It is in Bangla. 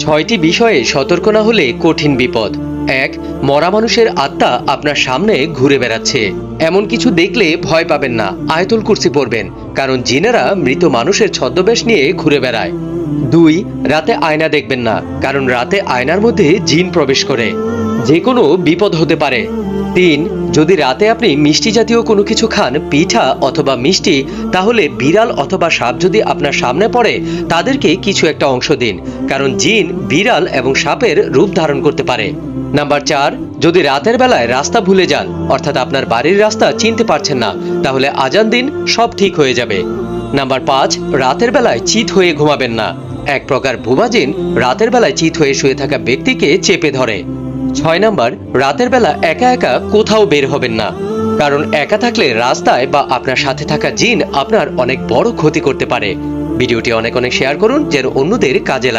ছয়টি বিষয়ে সতর্ক না হলে কঠিন বিপদ। ১. মরা মানুষের আত্মা আপনার সামনে ঘুরে বেড়াচ্ছে। এমন কিছু দেখলে ভয় পাবেন না, আয়াতুল কুরসি পড়বেন, কারণ জিনেরা মৃত মানুষের ছদ্মবেশ নিয়ে ঘুরে বেড়ায়। ২. রাতে আয়না দেখবেন না, কারণ রাতে আয়নার মধ্যে জিন প্রবেশ করে, যে কোনো বিপদ হতে পারে। ৩. যদি রাতে আপনি মিষ্টি জাতীয় কোনো কিছু খান, পিঠা অথবা মিষ্টি, তাহলে বিড়াল অথবা সাপ যদি আপনার সামনে পড়ে তাদেরকে কিছু একটা অংশ দিন, কারণ জিন বিড়াল এবং সাপের রূপ ধারণ করতে পারে। নাম্বার ৪. যদি রাতের বেলায় রাস্তা ভুলে যান, অর্থাৎ আপনার বাড়ির রাস্তা চিনতে পারছেন না, তাহলে আজান দিন, সব ঠিক হয়ে যাবে। নাম্বার ৫. রাতের বেলায় চিত হয়ে ঘুমাবেন না। এক প্রকার ভুয়া জিন রাতের বেলায় চিত হয়ে শুয়ে থাকা ব্যক্তিকে চেপে ধরে। ৬ নাম্বার, রাতের বেলা একা একা কোথাও বের হবেন না, কারণ একা থাকলে রাস্তায় বা আপনার সাথে থাকা জিন আপনার অনেক বড় ক্ষতি করতে পারে। ভিডিওটি অনেক শেয়ার করুন, যেন অন্যদের কাজে লাগে।